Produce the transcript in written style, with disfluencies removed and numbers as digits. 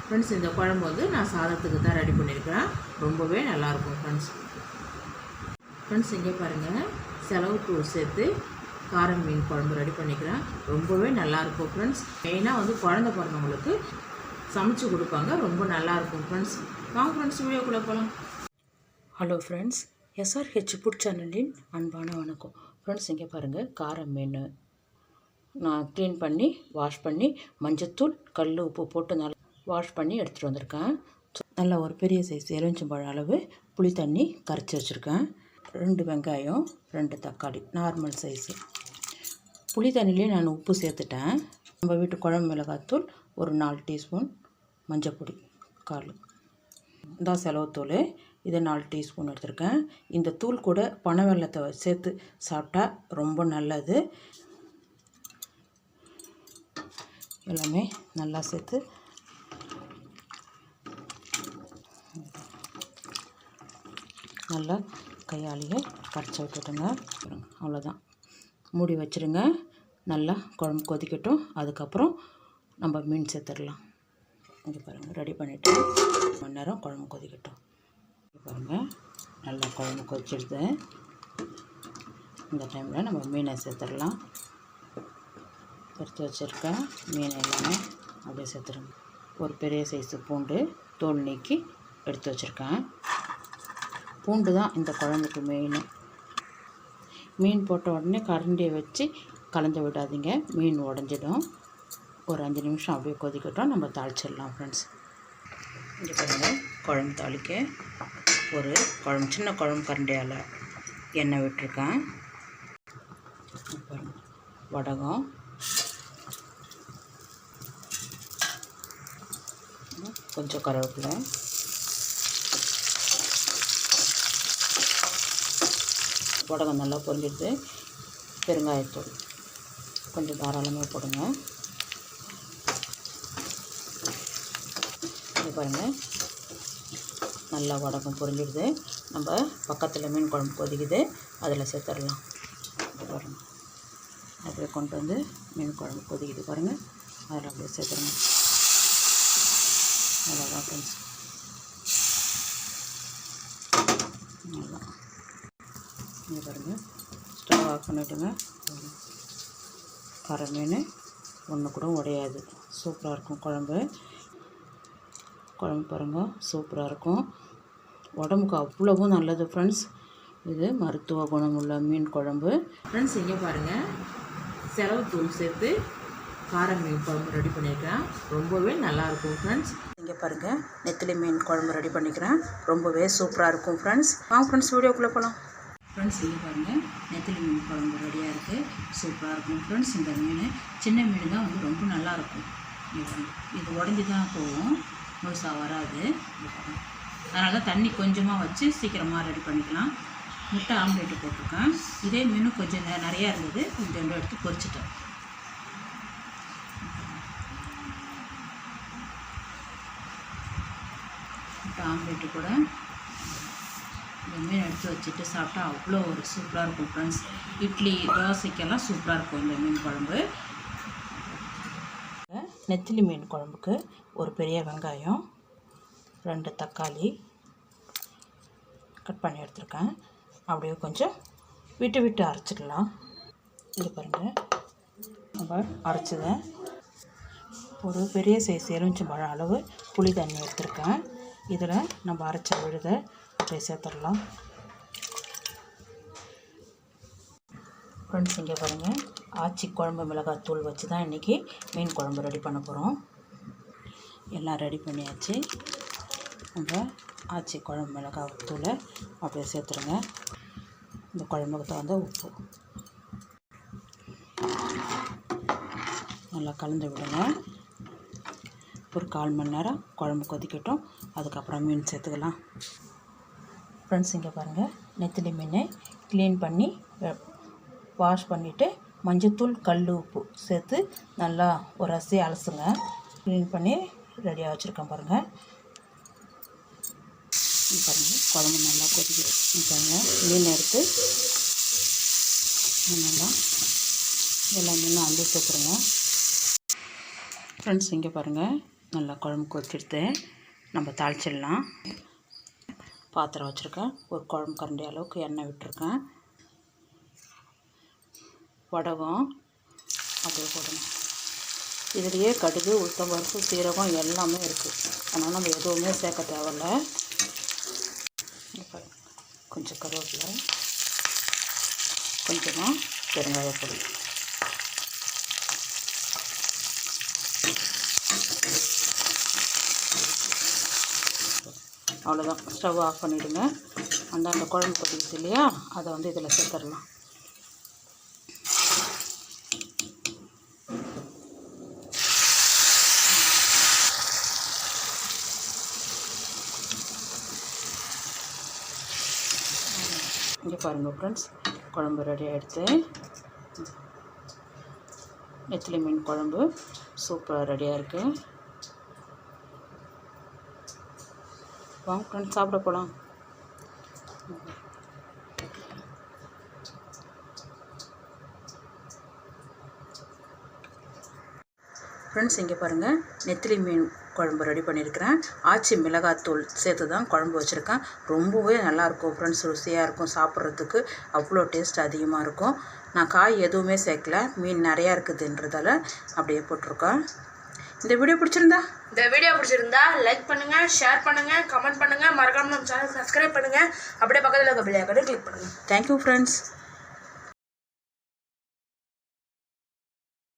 Friends இந்த குழம்பு வந்து நான் சாதத்துக்கு தான் ரெடி பண்ணியிருக்கிறேன். ரொம்பவே நல்லாயிருக்கும் ஃப்ரெண்ட்ஸ் இங்கே பாருங்கள், செலவு தூள் சேர்த்து காரம் மீன் குழம்பு ரெடி பண்ணிக்கிறேன். ரொம்பவே நல்லாயிருக்கும் ஃப்ரெண்ட்ஸ். மெயினாக வந்து குழந்தை பிறந்தவங்களுக்கு சமைச்சு கொடுப்பாங்க. ரொம்ப நல்லாயிருக்கும் ஃப்ரெண்ட்ஸ். வாங்க ஃப்ரெண்ட்ஸ் வீடியோக்குள்ளே போகலாம். ஹலோ ஃப்ரெண்ட்ஸ், எஸ்ஆர்ஹெச் ஃபுட் சேனலின் அன்பான வணக்கம். ஃப்ரெண்ட்ஸ் இங்கே பாருங்கள், காரம் மீன் நான் க்ளீன் பண்ணி வாஷ் பண்ணி மஞ்சத்தூள் கல் உப்பு போட்டு நல்லா வாஷ் பண்ணி எடுத்துகிட்டு வந்திருக்கேன். நல்லா ஒரு பெரிய சைஸ் எலுமிச்சம்பழம் அளவு புளி தண்ணி கரைச்சி வச்சுருக்கேன். 2 வெங்காயம் 2 தக்காளி நார்மல் சைஸு. புளி தண்ணிலே நான் உப்பு சேர்த்துட்டேன். நம்ம வீட்டு குழம்பு மிளகாத்தூள் ஒரு 4 டீஸ்பூன், மஞ்சப்பொடி 1/4, இதான் செலவுத்தூள். இதை 4 டீஸ்பூன் எடுத்திருக்கேன். இந்த தூள் கூட பனை வெல்லத்தை சேர்த்து சாப்பிட்டா ரொம்ப நல்லது. எல்லாமே நல்லா சேர்த்து நல்லா கையாலேயே கரைச்சி விட்டுட்டுங்க. அவ்வளோதான், மூடி வச்சுருங்க. நல்லா குழம்பு கொதிக்கட்டும். அதுக்கப்புறம் நம்ம மீன் சேர்த்துடலாம். இங்கே பாருங்கள், ரெடி பண்ணிவிட்டு 1 மணி நேரம் குழம்பு கொதிக்கட்டும். பாருங்கள், நல்லா குழம்பு கொதிச்சிடுது. இந்த டைமில் நம்ம மீனை சேர்த்துடலாம். எடுத்து வச்சுருக்கேன் மீன் எல்லாமே அப்படியே சேர்த்துருங்க. ஒரு பெரிய சைஸு பூண்டு தோல் நீக்கி எடுத்து வச்சுருக்கேன். பூண்டு தான் இந்த குழம்புக்கு மெயின். மீன் போட்ட உடனே கரண்டியை வச்சு கலந்து விடாதீங்க, மீன் உடஞ்சிடும். ஒரு 5 நிமிஷம் அப்படியே கொதிக்கட்டும், நம்ம தாளிச்சிடலாம் ஃப்ரெண்ட்ஸ். இங்கே பாருங்கள், குழம்பு தாளிக்க ஒரு சின்ன குழம்பு கரண்டியால் எண்ணெய் விட்டுருக்கேன். பாருங்கள், வடகம், கொஞ்சம் கருவேப்பிலை, வடகம் நல்லா பொரிஞ்சிடுது. பெருங்காயத்தூள் கொஞ்சம் தாராளமாக போடுங்க. இது பாருங்கள், நல்லா வடகம் பொரிஞ்சிடுது. நம்ம பக்கத்தில் மீன் குழம்பு கொதிக்குது, அதில் சேர்த்துடலாம். பாருங்கள், அப்படியே கொண்டு வந்து மீன் குழம்பு கொதிக்குது பாருங்கள், அதில் அப்படியே சேர்த்துருங்க. அவ்வளோதான் ஃப்ரெண்ட்ஸ். நல்லா இங்கே பாருங்கள், ஸ்டவ் ஆஃப் பண்ணிவிட்டுங்க. கரை மீன் ஒன்று கூட உடையாது, சூப்பராக இருக்கும் குழம்பு. பாருங்கள், சூப்பராக இருக்கும். உடம்புக்கு அவ்வளவும் நல்லது ஃப்ரெண்ட்ஸ். இது மருத்துவ குணமுள்ள மீன் குழம்பு. ஃப்ரெண்ட்ஸ் இங்கே பாருங்கள், செலவு தூள் சேர்த்து காரம் மீன் குழம்பு ரெடி பண்ணியிருக்கேன். ரொம்பவே நல்லாயிருக்கும் ஃப்ரெண்ட்ஸ். இங்கே பாருங்கள், நெத்திலி மீன் குழம்பு ரெடி பண்ணிக்கிறேன். ரொம்பவே சூப்பராக இருக்கும் ஃப்ரெண்ட்ஸ். வாங்க ஃப்ரெண்ட்ஸ் வீடியோக்குள்ளே போகலாம். ஃப்ரெண்ட்ஸ் இங்கே பாருங்கள், நெத்திலி மீன் குழம்பு ரெடியாக இருக்குது. சூப்பராக இருக்கும் ஃப்ரெண்ட்ஸ். இந்த மீன் சின்ன மீன் தான் வந்து ரொம்ப நல்லாயிருக்கும். இது உடஞ்சி தான் போகும், முழுசாக வராது. அதனால தான் தண்ணி கொஞ்சமாக வச்சு சீக்கிரமாக ரெடி பண்ணிக்கலாம். முட்டை ஆம்லேட்டு போட்டிருக்கேன். இதே மீன் கொஞ்சம் நிறையா இருந்தது, கொஞ்சம் எடுத்து பொரிச்சிட்டேன். முட்டை ஆம்லேட்டு கூட இந்த மீன் எடுத்து வச்சுட்டு சாப்பிட்டா அவ்வளோ ஒரு சூப்பராக இருக்கும் ஃப்ரெண்ட்ஸ். இட்லி தோசைக்கெல்லாம் சூப்பராக இருக்கும் இந்த மீன் குழம்பு. நெத்திலி மீன் குழம்புக்கு ஒரு பெரிய வெங்காயம் 2 தக்காளி கட் பண்ணி எடுத்துருக்கேன். அப்படியே கொஞ்சம் விட்டு அரைச்சிக்கலாம். இது பாருங்கள், நம்ம அரைச்சதை ஒரு பெரிய சைஸ் எலுமிச்சம்பழம் அளவு புளி தண்ணி எடுத்துருக்கேன். இதில் நம்ம அரைச்ச விழுதை அப்படியே சேர்த்துடலாம். ஃப்ரெண்ட்ஸ் இங்கே பாருங்கள், ஆச்சி குழம்பு மிளகாத்தூள் வச்சு தான் இன்றைக்கி மீன் குழம்பு ரெடி பண்ண போகிறோம். எல்லாம் ரெடி பண்ணியாச்சு. நம்ம ஆச்சி குழம்பு மிளகாத்தூளை அப்படியே சேர்த்துருங்க. இந்த குழம்புக்கு தகுந்த உப்பு நல்லா கலந்து விடுங்க. ஒரு 1/4 மணி நேரம் குழம்பு கொதிக்கட்டும், அதுக்கப்புறம் மீன் சேர்த்துக்கலாம். ஃப்ரெண்ட்ஸ் இங்கே பாருங்கள், நெத்திலி மீனை க்ளீன் பண்ணி வாஷ் பண்ணிவிட்டு மஞ்சத்தூள் கல் உப்பு சேர்த்து நல்லா ஒரு அலசி அலசுங்க. க்ளீன் பண்ணி ரெடியாக வச்சுருக்கேன் பாருங்கள். பாருங்கள், குழம்பு நல்லா கொதிக்குது பாருங்கள். மீன் எடுத்து நல்லா எல்லா மீனும் அள்ளி சேர்த்துருங்க. ஃப்ரெண்ட்ஸ் இங்கே பாருங்கள், நல்லா குழம்பு கொதிச்சிடுத்து நம்ம தாளிச்சிடலாம். பாத்திரம் வச்சுருக்கேன். ஒரு குழம்பு கரண்டி அளவுக்கு எண்ணெய் விட்டுருக்கேன். வடகம் அப்படியே போடணும். இதுலேயே கடுகு, உளுத்தம்பருப்பு, சீரகம் எல்லாமே இருக்குது. அதனால் நம்ம எதுவுமே சேர்க்க தேவையில்ல. கொஞ்சம் கருவேப்பிலை, கொஞ்சமாக பெருங்காயப்பொடி, அவ்வளோதான். ஸ்டவ் ஆஃப் பண்ணிவிடுங்க. அந்த குழம்பு கொதிக்குது இல்லையா, அதை வந்து இதில் சேர்த்துடலாம். இங்கே பாருங்கள் ஃப்ரெண்ட்ஸ், குழம்பு ரெடி ஆகிடுச்சு. நெத்திலி மீன் குழம்பு சூப்பராக ரெடியாக இருக்குது. வாங்க ஃப்ரெண்ட்ஸ், சாப்பிட போகலாம். ஃப்ரெண்ட்ஸ், இங்கே பாருங்கள், நெத்திலி மீன் குழம்பு ரெடி பண்ணியிருக்கிறேன். ஆச்சி மிளகாத்தூள் சேர்த்து தான் குழம்பு வச்சுருக்கேன். ரொம்பவே நல்லாயிருக்கும் ஃப்ரெண்ட்ஸ். ருசியாக இருக்கும் சாப்பிட்றதுக்கு. அவ்வளோ டேஸ்ட் அதிகமாக இருக்கும். நான் காய் எதுவுமே சேர்க்கல, மீன் நிறையா இருக்குதுன்றதால அப்படியே போட்டிருக்கேன். இந்த வீடியோ பிடிச்சிருந்தா லைக் பண்ணுங்கள், ஷேர் பண்ணுங்கள், கமெண்ட் பண்ணுங்கள். மறக்காமல் நம்ம சேனல் சப்ஸ்கிரைப் பண்ணுங்கள். அப்படியே பக்கத்தில் இருக்க பெல் ஐகானை கிளிக் பண்ணுங்கள். Thank you friends.